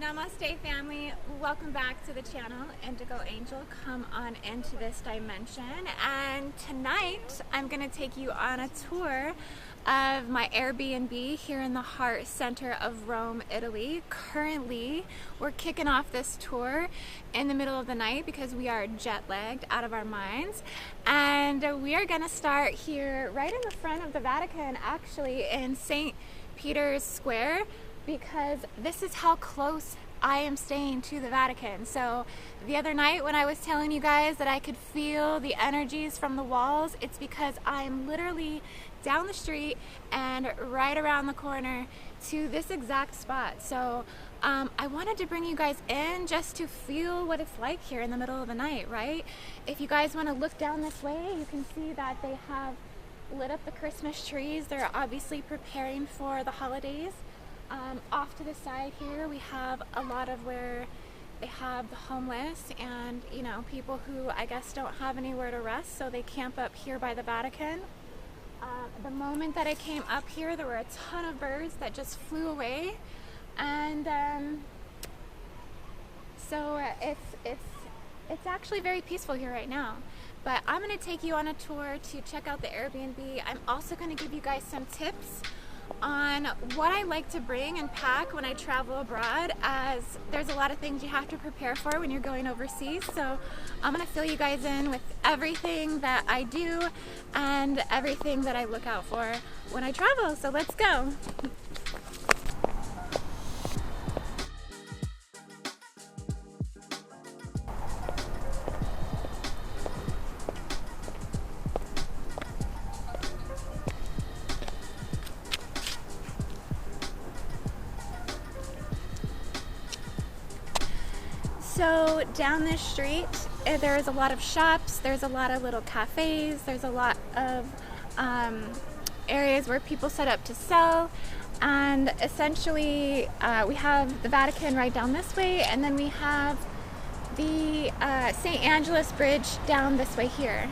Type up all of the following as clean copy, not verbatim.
Namaste family, welcome back to the channel. IndigoAngel, come on into this dimension, and tonight I'm going to take you on a tour of my Airbnb here in the heart center of Rome, Italy. Currently we're kicking off this tour in the middle of the night because we are jet lagged out of our minds, and we are going to start here right in the front of the Vatican, actually in St. Peter's Square, because this is how close I am staying to the Vatican. So the other night when I was telling you guys that I could feel the energies from the walls, it's because I'm literally down the street and right around the corner to this exact spot. So I wanted to bring you guys in just to feel what it's like here in the middle of the night, right? If you guys want to look down this way, you can see that they have lit up the Christmas trees. They're obviously preparing for the holidays. Off to the side here we have a lot of where they have the homeless and, you know, people who I guess don't have anywhere to rest, so they camp up here by the Vatican. The moment that I came up here, there were a ton of birds that just flew away, and so it's actually very peaceful here right now. But I'm going to take you on a tour to check out the Airbnb. I'm also going to give you guys some tips on what I like to bring and pack when I travel abroad, as there's a lot of things you have to prepare for when you're going overseas. So I'm going to fill you guys in with everything that I do and everything that I look out for when I travel. So let's go. So down this street, there's a lot of shops, there's a lot of little cafes, there's a lot of areas where people set up to sell, and essentially we have the Vatican right down this way, and then we have the St. Angeles Bridge down this way here.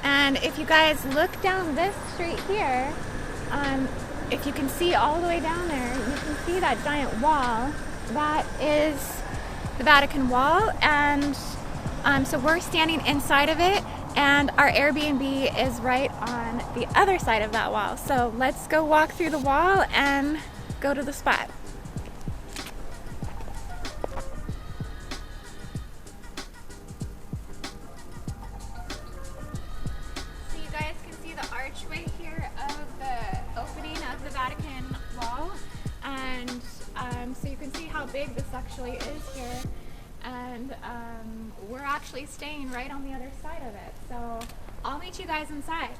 And if you guys look down this street here, if you can see all the way down there, you can see that giant wall. That is the Vatican wall, and so we're standing inside of it, and our Airbnb is right on the other side of that wall. So let's go walk through the wall and go to the spot. So you guys can see the archway here of the opening of the Vatican wall, and so you can see how big this actually is here, and we're actually staying right on the other side of it. So I'll meet you guys inside.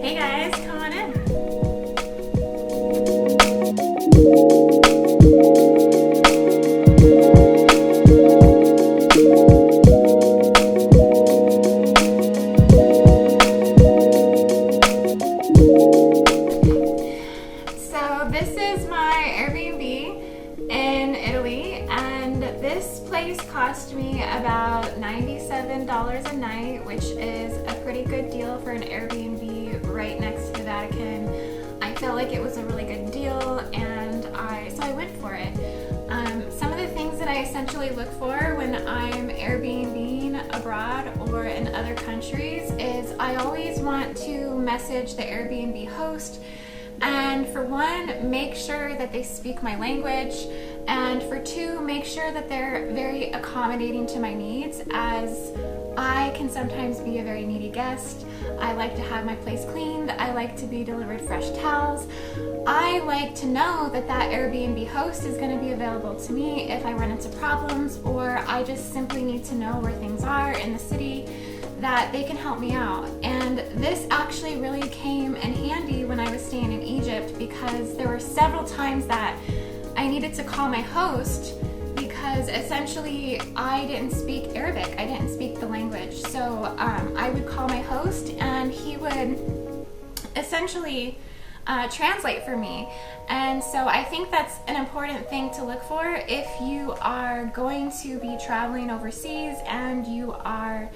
Hey guys, come on in. So this is my Airbnb in Italy, and this place cost me about $97 a night, which is a pretty good deal for an Airbnb right next to the Vatican. I felt like it was a really good deal, and so I went for it. Some of the things that I essentially look for when I'm Airbnb-ing abroad or in other countries is I always want to message the Airbnb host, and for one, make sure that they speak my language, and for two, make sure that they're very accommodating to my needs, as I can sometimes be a very needy guest. I like to have my place cleaned. I like to be delivered fresh towels. I like to know that that Airbnb host is going to be available to me if I run into problems, or I just simply need to know where things are in the city, that they can help me out. And this actually really came in handy when I was staying in Egypt, because there were several times that I needed to call my host because because essentially I didn't speak Arabic. I didn't speak the language. So I would call my host and he would essentially translate for me. And so I think that's an important thing to look for if you are going to be traveling overseas and you are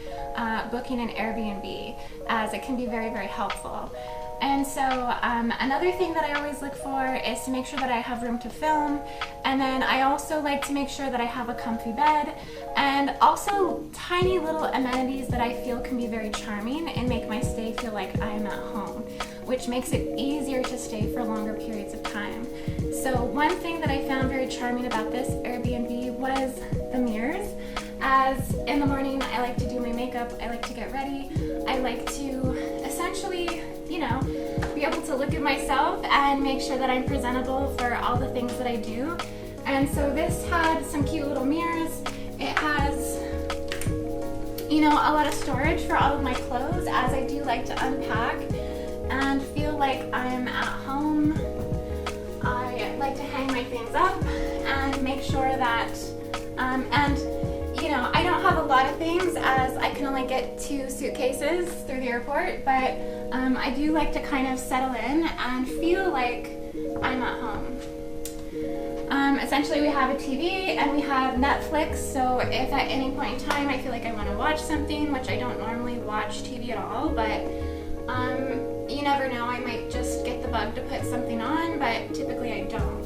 booking an Airbnb, as it can be very, very helpful. And so another thing that I always look for is to make sure that I have room to film, and then I also like to make sure that I have a comfy bed, and also tiny little amenities that I feel can be very charming and make my stay feel like I'm at home, which makes it easier to stay for longer periods of time. So one thing that I found very charming about this Airbnb was the mirrors. As in the morning I like to do my makeup, I like to get ready, I like to essentially, you know, be able to look at myself and make sure that I'm presentable for all the things that I do. And so this had some cute little mirrors. It has, you know, a lot of storage for all of my clothes, as I do like to unpack and feel like I'm at home. I like to hang my things up and make sure that, and you know, I don't have a lot of things as I can only get 2 suitcases through the airport, but I do like to kind of settle in and feel like I'm at home. Essentially we have a TV and we have Netflix, so if at any point in time I feel like I want to watch something, which I don't normally watch TV at all, but you never know, I might just get the bug to put something on, but typically I don't.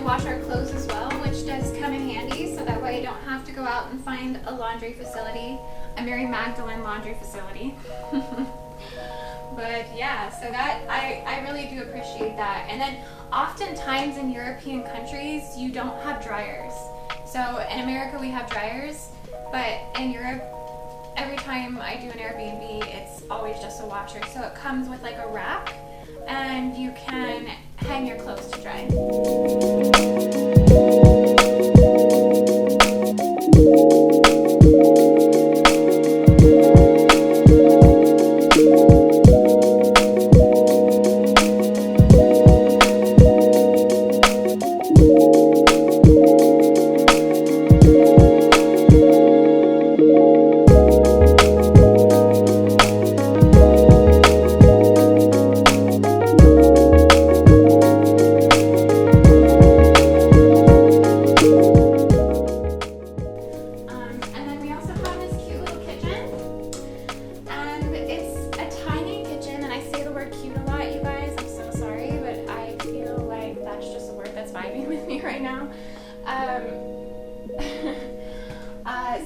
Wash our clothes as well, which does come in handy, so that way I don't have to go out and find a laundry facility, a Mary Magdalene laundry facility. But yeah, so that I really do appreciate that. And then oftentimes in European countries you don't have dryers. So in America we have dryers, but in Europe every time I do an Airbnb it's always just a washer. So it comes with like a rack and you can hang your clothes to dry.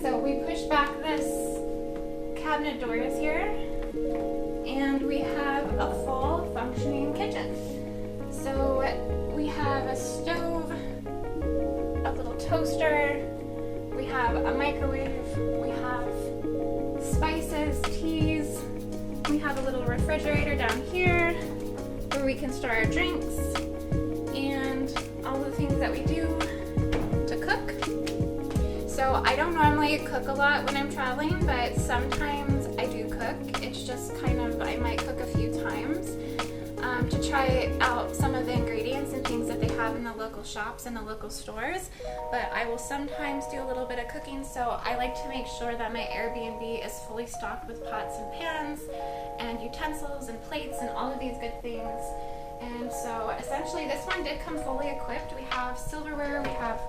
So we push back this cabinet doors here and we have a full functioning kitchen. So we have a stove, a little toaster, we have a microwave, we have spices, teas, we have a little refrigerator down here where we can store our drinks and all the things that we do to cook. So I don't normally cook a lot when I'm traveling, but sometimes I do cook. It's just kind of, I might cook a few times to try out some of the ingredients and things that they have in the local shops and the local stores. But I will sometimes do a little bit of cooking, so I like to make sure that my Airbnb is fully stocked with pots and pans and utensils and plates and all of these good things. And so essentially this one did come fully equipped. We have silverware, we have,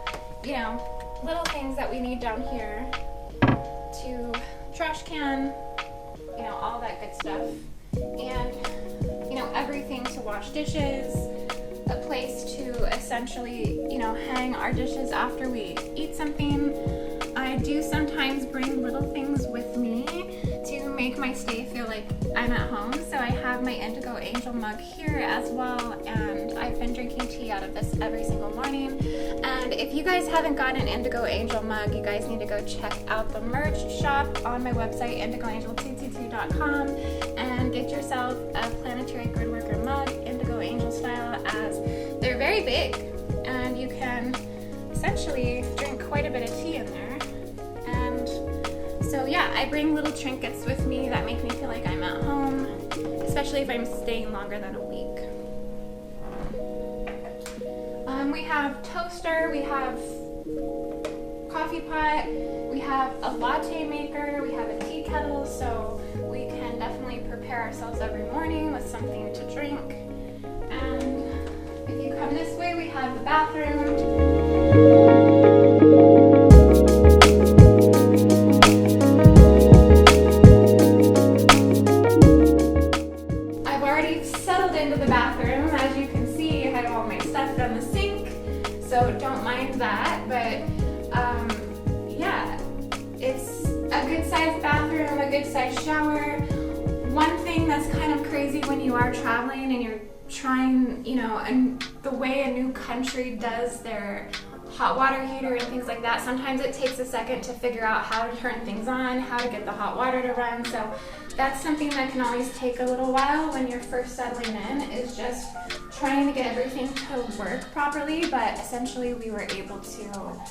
you know, little things that we need down here, to trash can, you know, all that good stuff, and you know, everything to wash dishes, a place to essentially, you know, hang our dishes after we eat something. I do sometimes bring little things with me to make my stay feel like I'm at home. So I have my IndigoAngel mug here as well, and I've been drinking tea out of this every single morning. And if you guys haven't got an IndigoAngel mug, you guys need to go check out the merch shop on my website, IndigoAngel222.com, and get yourself a planetary Gridworker mug, IndigoAngel style, as they're very big, and you can essentially drink quite a bit of tea in there. And so yeah, I bring little trinkets with me that make me feel like I'm at home, especially if I'm staying longer than a week. We have toaster, we have coffee pot, we have a latte maker, we have a tea kettle, so we can definitely prepare ourselves every morning with something to drink. And if you come this way, we have the bathroom. I've already settled into the bathroom. As you can see, I have all my stuff on the sink, so don't mind that, but yeah, it's a good sized bathroom, a good sized shower. One thing that's kind of crazy when you are traveling and you're trying, you know, and the way a new country does their hot water heater and things like that, sometimes it takes a second to figure out how to turn things on, how to get the hot water to run. So that's something that can always take a little while when you're first settling in, is just trying to get everything to work properly. But essentially we were able to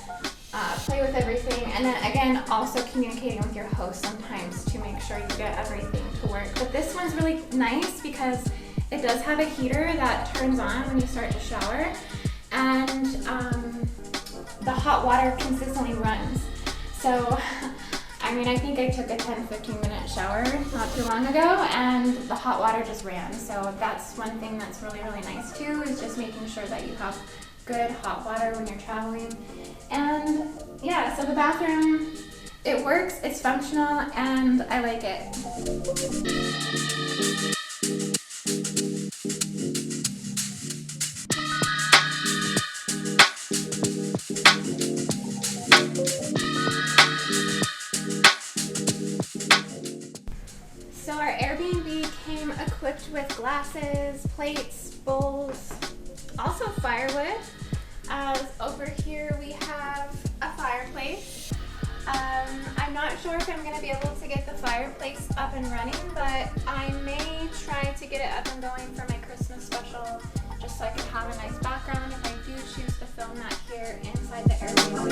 play with everything, and then again also communicating with your host sometimes to make sure you get everything to work. But this one's really nice because it does have a heater that turns on when you start to shower, and the hot water consistently runs. So I mean, I think I took a 10-15 minute shower not too long ago, and the hot water just ran. So that's one thing that's really nice too, is just making sure that you have good hot water when you're traveling. And yeah, so the bathroom, it works, it's functional, and I like it. So our Airbnb came equipped with glasses, plates, bowls, also firewood. Over here we have a fireplace. I'm not sure if I'm going to be able to get the fireplace up and running, but I may try to get it up and going for my Christmas special, just so I can have a nice background if I do choose to film that here inside the Airbnb.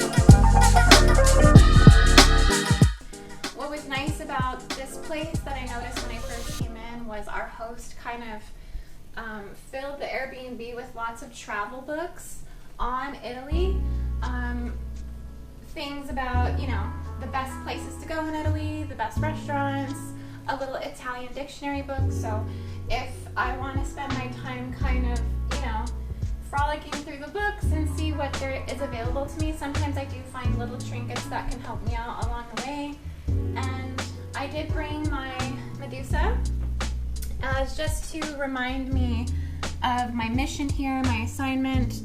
What was nice about this place that I noticed when I first came in was our host kind of filled the Airbnb with lots of travel books on Italy, things about, you know, the best places to go in Italy, the best restaurants, a little Italian dictionary book. So if I want to spend my time kind of, you know, frolicking through the books and see what there is available to me, sometimes I do find little trinkets that can help me out along the way. And I did bring my Medusa as just to remind me of my mission here, my assignment,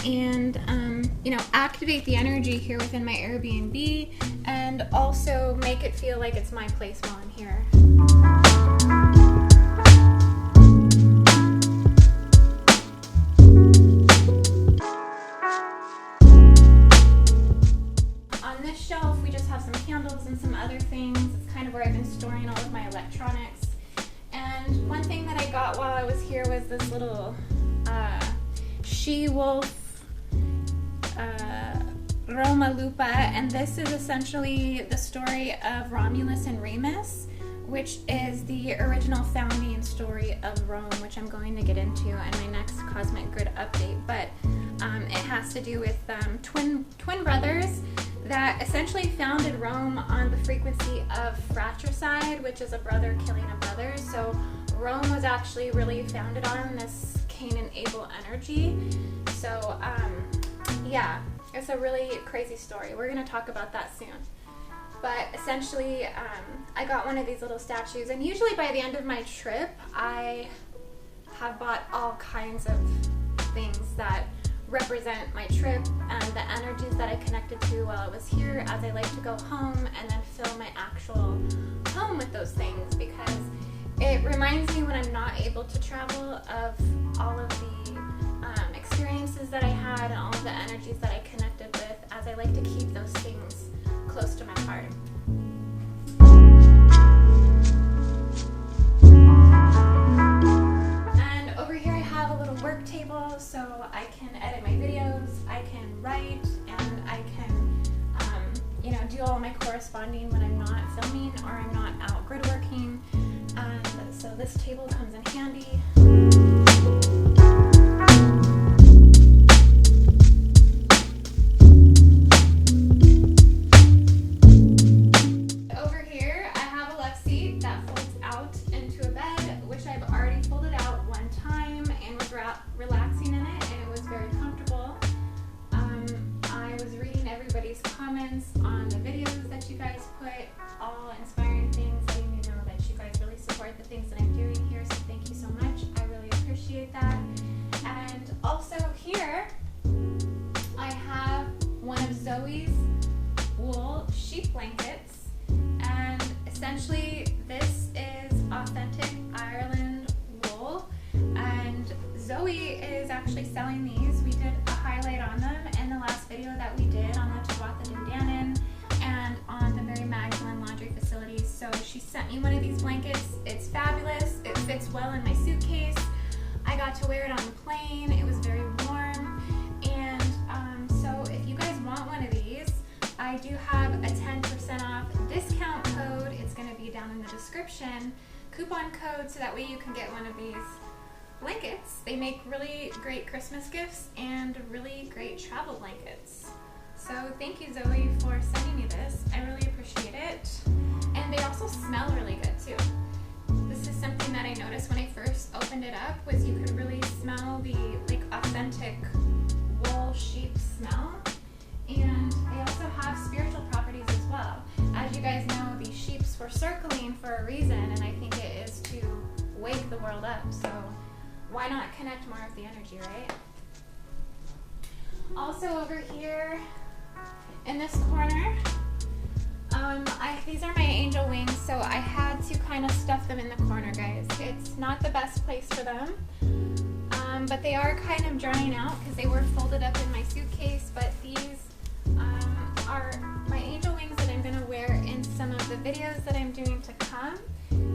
and you know, activate the energy here within my Airbnb, and also make it feel like it's my place while I'm here. On this shelf we just have some candles and some other things. It's kind of where I've been storing all of my electronics. And one thing that I got while I was here was this little she-wolf Roma Lupa, and this is essentially the story of Romulus and Remus, which is the original founding story of Rome, which I'm going to get into in my next Cosmic Grid update. But it has to do with twin brothers that essentially founded Rome on the frequency of fratricide, which is a brother killing a brother. So Rome was actually really founded on this Cain and Abel energy. So yeah, it's a really crazy story. We're going to talk about that soon. But essentially, I got one of these little statues, and usually by the end of my trip, I have bought all kinds of things that represent my trip and the energies that I connected to while I was here, as I like to go home and then fill my actual home with those things, because it reminds me when I'm not able to travel of all of the experiences that I had and all of the energies that I connected with, as I like to keep those things close to my heart. And over here I have a little work table so I night, and I can, you know, do all my corresponding when I'm not filming or I'm not out grid working. And so this table comes in handy. Comments on the videos that you guys put, all inspiring things, letting me know that you guys really support the things that I'm doing here, so thank you so much. I really appreciate that. And also here I have one of Zoe's wool sheep blankets, and essentially this is authentic Ireland wool, and Zoe is actually selling these. We did a highlight on them in the last video that we did on the Dannon and on the Mary Magdalene laundry facilities. So she sent me one of these blankets. It's fabulous. It fits well in my suitcase. I got to wear it on the plane. It was very warm. And so if you guys want one of these, I do have a 10% off discount code. It's going to be down in the description. Coupon code, so that way you can get one of these blankets. They make really great Christmas gifts and really great travel blankets. So thank you, Zoe, for sending me this. I really appreciate it. And they also smell really good too. This is something that I noticed when I first opened it up, was you could really smell the authentic wool sheep smell. And they also have spiritual properties as well. As you guys know, these sheeps were circling for a reason, and I think it is to wake the world up. So why not connect more of the energy, right? Also over here in this corner, these are my angel wings, so I had to kind of stuff them in the corner, guys. It's not the best place for them, but they are kind of drying out because they were folded up in my suitcase. But these are my angel wings that I'm going to wear in some of the videos that I'm doing to come.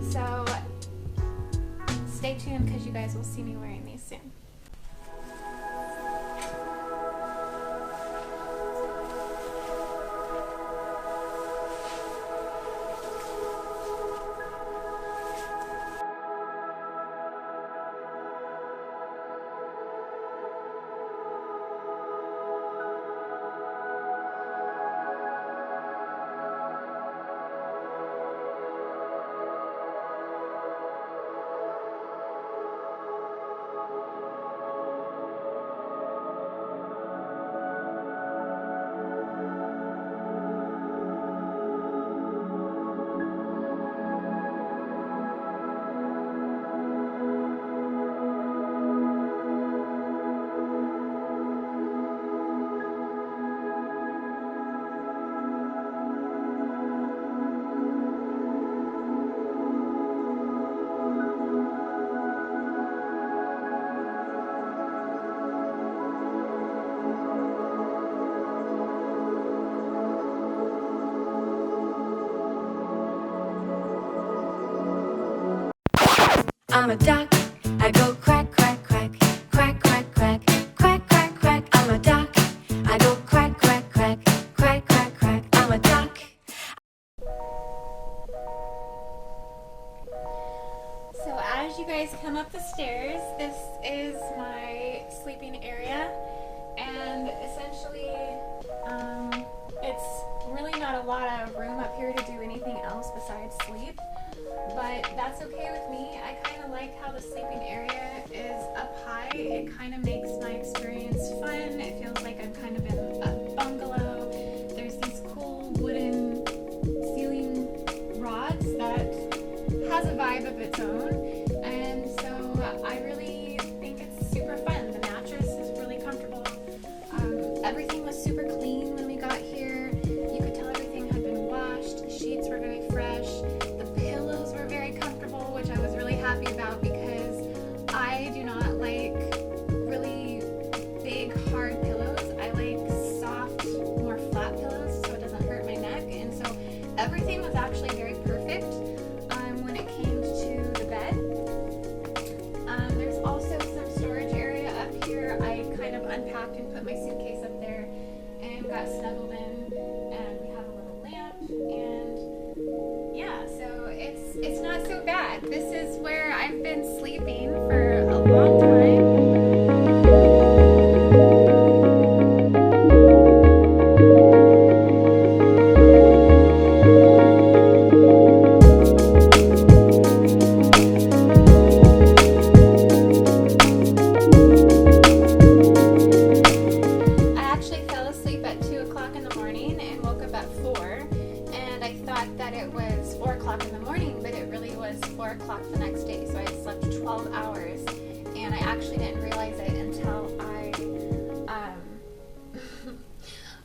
So stay tuned, because you guys will see me wearing these soon. I'm a duck, I go quack, quack, quack, quack, quack, quack, quack, quack, quack. I'm a duck, I go quack, quack, quack, quack, quack, quack. I'm a duck. So as you guys come up the stairs, this is my sleeping area, and essentially it's really not a lot of room up here to do anything else besides sleep. But that's okay with me. I kind of like how the sleeping area is up high. It kind of makes my experience fun. It feels like I'm kind of in a bungalow. There's these cool wooden ceiling rods that has a vibe of its own. And so I really think it's super fun. The mattress is really comfortable. Everything was super clean when we got here. You could tell everything had been washed. The sheets were very fresh. Pillows were very comfortable, which I was really happy about, because I do not like really big hard pillows. I like soft, more flat pillows so it doesn't hurt my neck. And so everything was actually very perfect when it came to the bed. There's also some storage area up here. I kind of unpacked and put my suitcase up there got snuggled in, and we have a little lamp, and yeah, so it's not so bad. This is where I've been sleeping for a long time. That it was 4 o'clock in the morning, but it really was 4 o'clock the next day. So I slept 12 hours, and I actually didn't realize it until I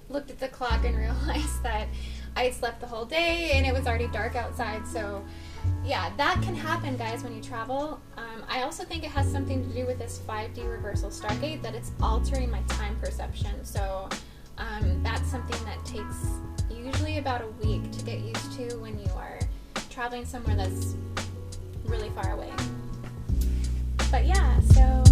looked at the clock and realized that I had slept the whole day and it was already dark outside. So yeah, that can happen, guys, when you travel. I also think it has something to do with this 5D reversal Stargate, that it's altering my time perception. So that's something that takes usually about a week to get used to when you are traveling somewhere that's really far away. But yeah, so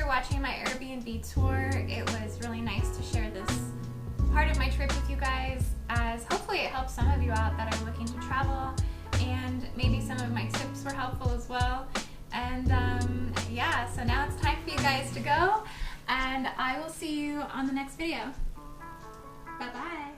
watching my Airbnb tour. It was really nice to share this part of my trip with you guys, as hopefully it helps some of you out that are looking to travel, and maybe some of my tips were helpful as well. And yeah, so now it's time for you guys to go, and I will see you on the next video. Bye bye.